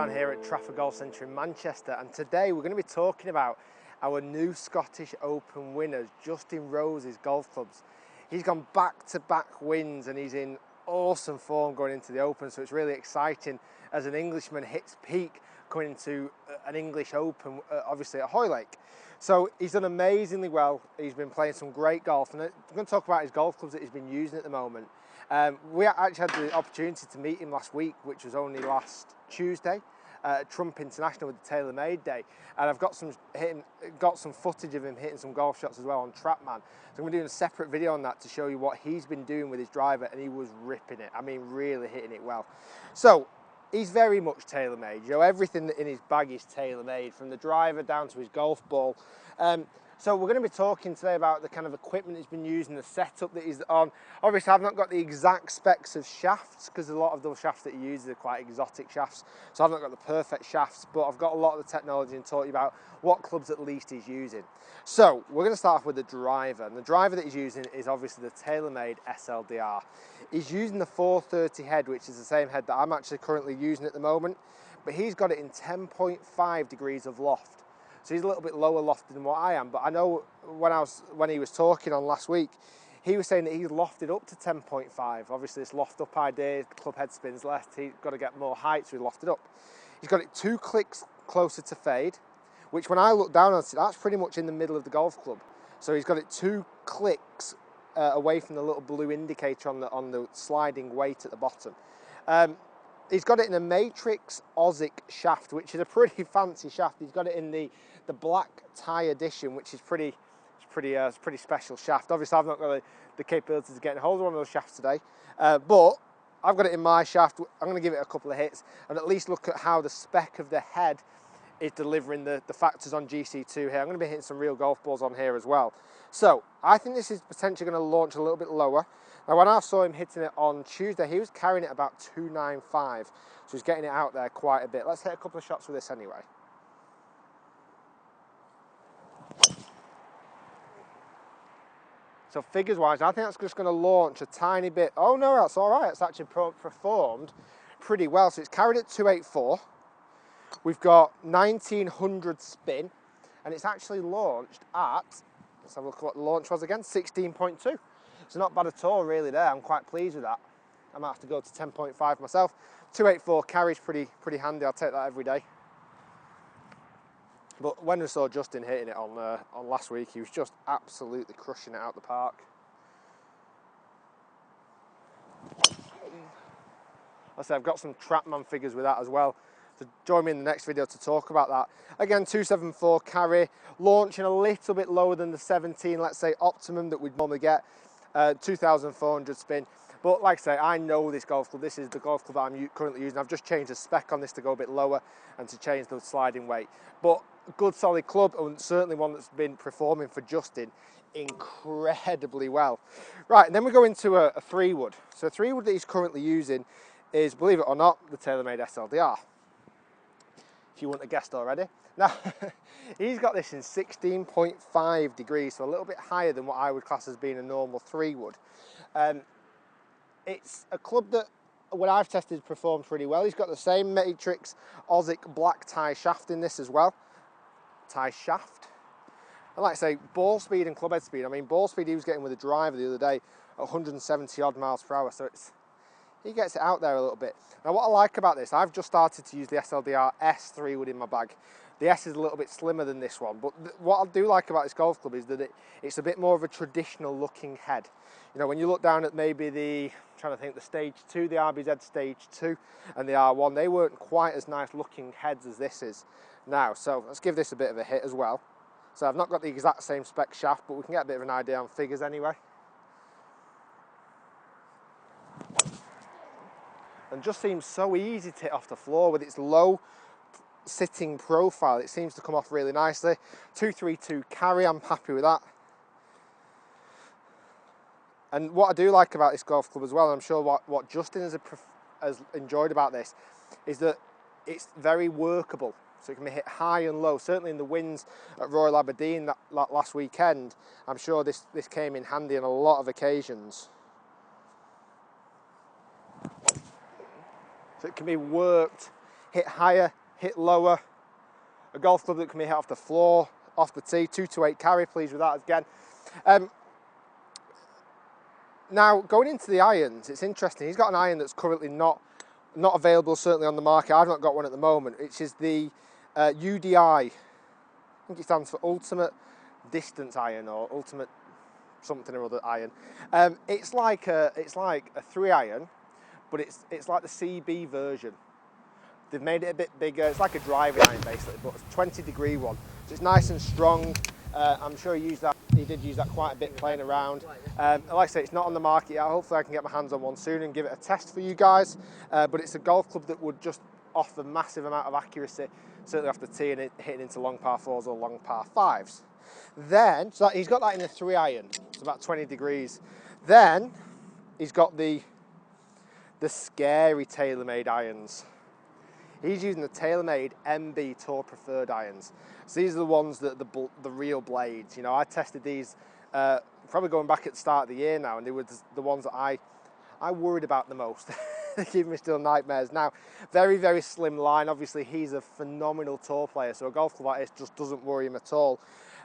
down here at Trafford Golf Centre in Manchester, and today we're going to be talking about our new Scottish Open winners, Justin Rose's golf clubs. He's gone back-to-back wins and he's in awesome form going into the Open, so it's really exciting as an Englishman hits peak coming into an English Open, obviously at Hoylake. So he's done amazingly well. He's been playing some great golf, and I'm going to talk about his golf clubs that he's been using at the moment. We actually had the opportunity to meet him last week, which was only last Tuesday, at Trump International with the TaylorMade Day, and I've got some footage of him hitting some golf shots as well on TrackMan. So I'm going to do a separate video on that to show you what he's been doing with his driver, and he was ripping it. I mean, really hitting it well. So he's very much TaylorMade. You know, everything in his bag is TaylorMade, from the driver down to his golf ball. So we're going to be talking today about the kind of equipment he's been using, the setup that he's on. Obviously, I've not got the exact specs of shafts because a lot of those shafts that he uses are quite exotic shafts. So I've not got the perfect shafts, but I've got a lot of the technology and talk to you about what clubs at least he's using. So we're going to start off with the driver. And the driver that he's using is obviously the TaylorMade SLDR. He's using the 430 head, which is the same head that I'm actually currently using at the moment, but he's got it in 10.5 degrees of loft. So he's a little bit lower lofted than what I am, but I know when he was talking on last week, he was saying that he's lofted up to 10.5. Obviously, this loft up idea, club head spins left, he's got to get more height, so he lofted up. He's got it 2 clicks closer to fade, which when I look down on it, that's pretty much in the middle of the golf club. So he's got it 2 clicks away from the little blue indicator on the sliding weight at the bottom. He's got it in a Matrix Ozic shaft, which is a pretty fancy shaft. He's got it in the black tie edition, which is pretty special shaft. Obviously, I've not got the capabilities of getting hold of one of those shafts today, but I've got it in my shaft. I'm going to give it a couple of hits and at least look at how the spec of the head is delivering the factors on GC2 here. I'm going to be hitting some real golf balls on here as well. So I think this is potentially going to launch a little bit lower. Now, when I saw him hitting it on Tuesday, he was carrying it about 295, so he's getting it out there quite a bit. Let's hit a couple of shots with this anyway. So figures-wise, I think that's just going to launch a tiny bit. Oh no, that's all right. It's actually performed pretty well. So it's carried at 284. We've got 1900 spin, and it's actually launched at, let's have a look at what the launch was again, 16.2. So not bad at all really there. I'm quite pleased with that. I might have to go to 10.5 myself. 284 carries pretty handy. I'll take that every day. But when we saw Justin hitting it on last week, he was just absolutely crushing it out the park. I said I've got some TrackMan figures with that as well. So join me in the next video to talk about that. Again, 274 carry, launching a little bit lower than the 17, let's say, optimum that we'd normally get. 2,400 spin. But like I say, I know this golf club. This is the golf club that I'm currently using. I've just changed the spec on this to go a bit lower and to change the sliding weight. But a good solid club, and certainly one that's been performing for Justin incredibly well. Right, and then we go into a 3-wood. So a 3-wood that he's currently using is, believe it or not, the TaylorMade SLDR. If you wouldn't have guessed already. Now, he's got this in 16.5 degrees, so a little bit higher than what I would class as being a normal 3-wood. It's a club that, when I've tested, performed pretty well. He's got the same Matrix Ozic black tie shaft in this as well. Tie shaft. And like I say, ball speed and club head speed. I mean, ball speed he was getting with a driver the other day at 170 odd miles per hour, so he gets it out there a little bit. Now, what I like about this, I've just started to use the SLDR S3 wood in my bag. The S is a little bit slimmer than this one, but what I do like about this golf club is that it's a bit more of a traditional looking head. You know, when you look down at maybe the Stage 2, the RBZ Stage 2 and the R1, they weren't quite as nice looking heads as this is now. So let's give this a bit of a hit as well. So I've not got the exact same spec shaft, but we can get a bit of an idea on figures anyway. And just seems so easy to hit off the floor with its low sitting profile. It seems to come off really nicely. 232 carry, I'm happy with that. And what I do like about this golf club as well, and I'm sure what Justin has enjoyed about this, is that it's very workable. So it can be hit high and low. Certainly in the winds at Royal Aberdeen that last weekend, I'm sure this came in handy on a lot of occasions. So it can be worked hit higher, hit lower. A golf club that can be hit off the floor, off the tee, 2-8 carry, pleased with that again. Now, going into the irons, it's interesting. He's got an iron that's currently not available, certainly on the market. I've not got one at the moment, which is the UDI. I think it stands for Ultimate Distance Iron, or Ultimate something or other iron. It's like a 3-iron, but it's like the CB version. They've made it a bit bigger. It's like a driving iron basically, but it's a 20-degree one. So it's nice and strong. I'm sure he did use that quite a bit playing around. Like I say, it's not on the market yet. Hopefully I can get my hands on one soon and give it a test for you guys. But it's a golf club that would just offer massive amount of accuracy, certainly off the tee and hitting into long par 4s or long par 5s. Then, so he's got that in a 3-iron, it's about 20 degrees. Then he's got the scary TaylorMade irons. He's using the TaylorMade MB Tour Preferred irons. So these are the ones that the real blades. You know, I tested these probably going back at the start of the year now, and they were the ones that I worried about the most. They give me still nightmares. Now, very, very slim line. Obviously, he's a phenomenal tour player, so a golf club like this just doesn't worry him at all.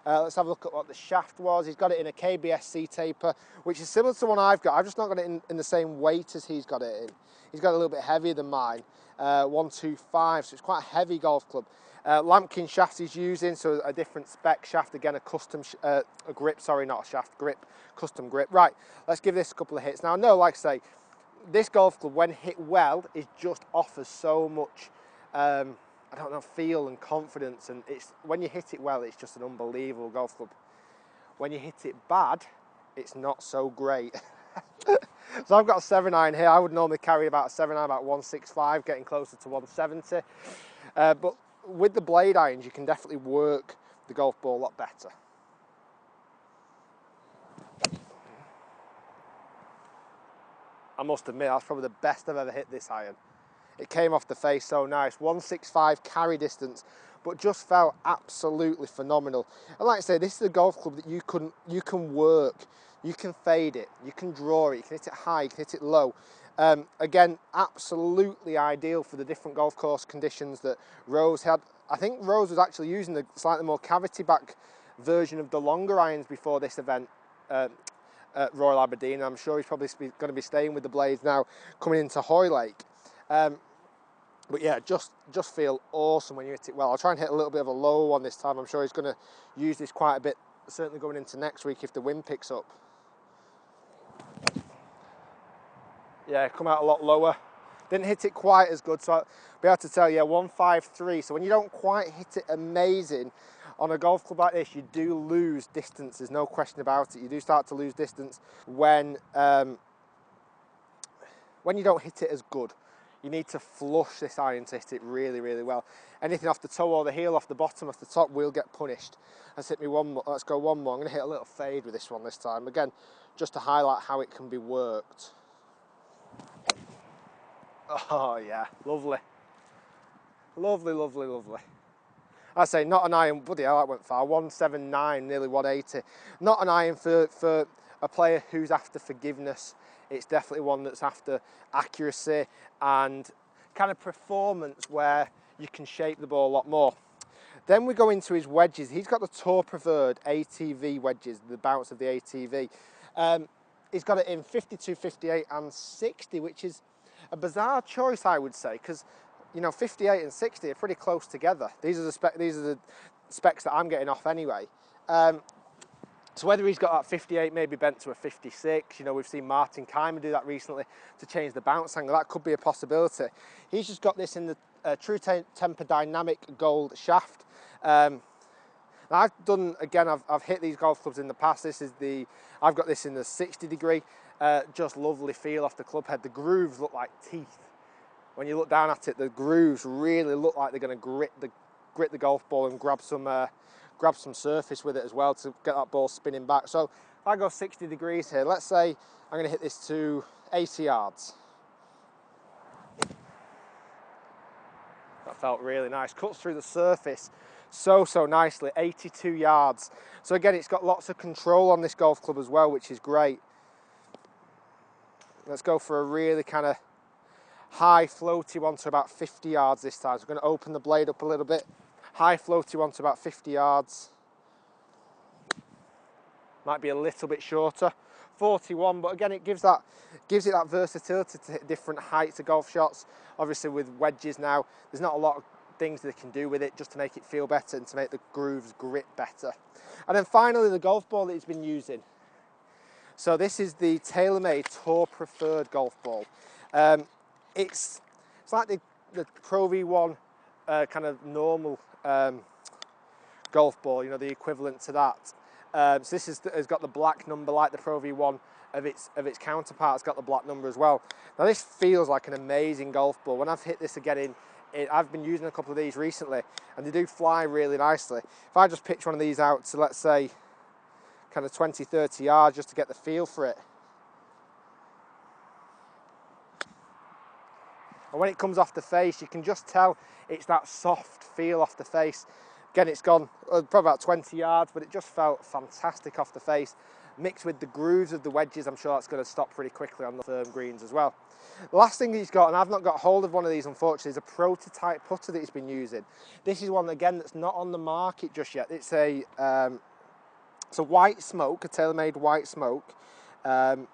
Let's have a look at what the shaft was. He's got it in a KBS C-taper, which is similar to one I've got. I've just not got it in the same weight as he's got it in. He's got a little bit heavier than mine, 125, so it's quite a heavy golf club. Lampkin shafts he's using, so a different spec shaft, again a custom a grip, sorry, not a shaft, grip, custom grip. Right, let's give this a couple of hits. Now I know, like I say, this golf club, when hit well, it just offers so much, I don't know, feel and confidence, and when you hit it well, it's just an unbelievable golf club. When you hit it bad, it's not so great. So I've got a 7-iron here. I would normally carry about a 7-iron, about 165, getting closer to 170. But with the blade irons, you can definitely work the golf ball a lot better. I must admit, that's probably the best I've ever hit this iron. It came off the face so nice. 165 carry distance, but just felt absolutely phenomenal. And like I say, this is a golf club that you can work. You can fade it, you can draw it, you can hit it high, you can hit it low. Again, absolutely ideal for the different golf course conditions that Rose had. I think Rose was actually using the slightly more cavity back version of the longer irons before this event at Royal Aberdeen. I'm sure he's probably going to be staying with the blades now coming into Hoylake. But yeah, just feel awesome when you hit it well. I'll try and hit a little bit of a lower one this time. I'm sure he's going to use this quite a bit, certainly going into next week if the wind picks up. Yeah, come out a lot lower. Didn't hit it quite as good, so I'll be able to tell you, 153. So when you don't quite hit it amazing on a golf club like this, you do lose distance. There's no question about it. You do start to lose distance when you don't hit it as good. You need to flush this iron to hit it really, really well. Anything off the toe or the heel, off the bottom, off the top will get punished. Let's hit me one more. Let's go one more. I'm going to hit a little fade with this one this time. Again, just to highlight how it can be worked. Oh yeah, lovely. Lovely, lovely, lovely. I say not an iron, bloody hell, that went far. 179, nearly 180. Not an iron for a player who's after forgiveness. It's definitely one that's after accuracy and kind of performance where you can shape the ball a lot more. Then we go into his wedges. He's got the Tour Preferred ATV wedges, the bounce of the ATV. He's got it in 52, 58 and 60, which is a bizarre choice, I would say, because you know 58 and 60 are pretty close together. These are the specs that I'm getting off anyway. So whether he's got that 58 maybe bent to a 56, you know, we've seen Martin Keimer do that recently to change the bounce angle. That could be a possibility. He's just got this in the True Temper Dynamic Gold shaft. Now I've done, again, I've hit these golf clubs in the past. I've got this in the 60 degree. Just lovely feel off the club head. The grooves look like teeth. When you look down at it, the grooves really look like they're going to grit the golf ball and grab some surface with it as well to get that ball spinning back. So if I go 60 degrees here, let's say I'm going to hit this to 80 yards. That felt really nice. Cuts through the surface so nicely, 82 yards. So again, it's got lots of control on this golf club as well, which is great. Let's go for a really kind of high floaty one to about 50 yards this time. So we're going to open the blade up a little bit. High floaty one to about 50 yards. Might be a little bit shorter. 41, but again, it gives it that versatility to hit different heights of golf shots. Obviously with wedges now, there's not a lot of things they can do with it just to make it feel better and to make the grooves grip better. And then finally, the golf ball that he's been using. So this is the TaylorMade Tour Preferred golf ball. It's like the Pro V1 kind of normal golf ball, you know, the equivalent to that. So this has got the black number like the Pro V1 of its counterpart. It's got the black number as well. Now this feels like an amazing golf ball. When I've hit this again I've been using a couple of these recently and they do fly really nicely. If I just pitch one of these out to, let's say, kind of 20, 30 yards just to get the feel for it. And when it comes off the face, you can just tell it's that soft feel off the face. Again, it's gone probably about 20 yards, but it just felt fantastic off the face. Mixed with the grooves of the wedges, I'm sure that's going to stop pretty quickly on the firm greens as well. The last thing he's got, and I've not got hold of one of these unfortunately, is a prototype putter that he's been using. This is one, again, that's not on the market just yet. It's a white smoke, a TaylorMade white smoke. And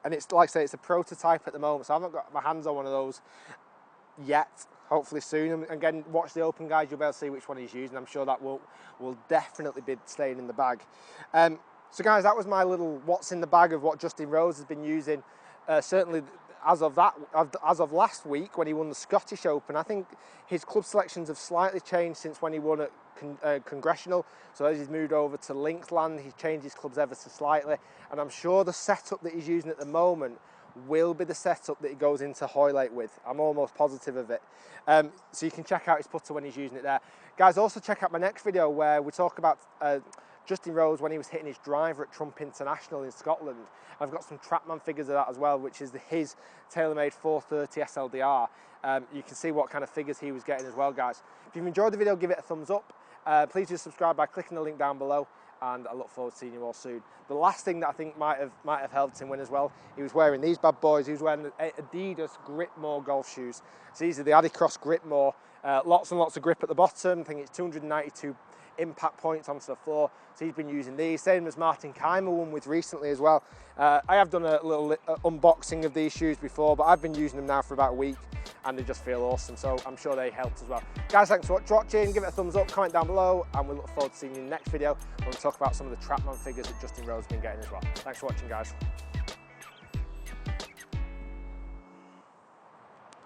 it's, like I say, it's a prototype at the moment, so I've not got my hands on one of those yet. Hopefully soon. And again, watch the Open guide, you'll be able to see which one he's using. I'm sure that will definitely be staying in the bag. So guys, that was my little what's in the bag of what Justin Rose has been using. Certainly as of last week when he won the Scottish Open, I think his club selections have slightly changed since when he won at Congressional. So as he's moved over to Linksland, he's changed his clubs ever so slightly. And I'm sure the setup that he's using at the moment will be the setup that he goes into Hoylake with. I'm almost positive of it. So you can check out his putter when he's using it there. Guys, also check out my next video where we talk about Justin Rose when he was hitting his driver at Trump International in Scotland. I've got some TrackMan figures of that as well, which is his TaylorMade 430 SLDR. You can see what kind of figures he was getting as well, guys. If you've enjoyed the video, give it a thumbs up. Please do subscribe by clicking the link down below, and I look forward to seeing you all soon. The last thing that I think might have helped him win as well, he was wearing these bad boys. He was wearing the Adidas Gripmore golf shoes. So these are the Adicross Gripmore. Lots and lots of grip at the bottom. I think it's 292 impact points onto the floor. So he's been using these. Same as Martin Keimer won with recently as well. I have done a little unboxing of these shoes before, but I've been using them now for about a week and they just feel awesome. So I'm sure they helped as well. Guys, thanks for watching. Give it a thumbs up, comment down below, and we look forward to seeing you in the next video when we talk about some of the TrackMan figures that Justin Rose has been getting as well. Thanks for watching, guys.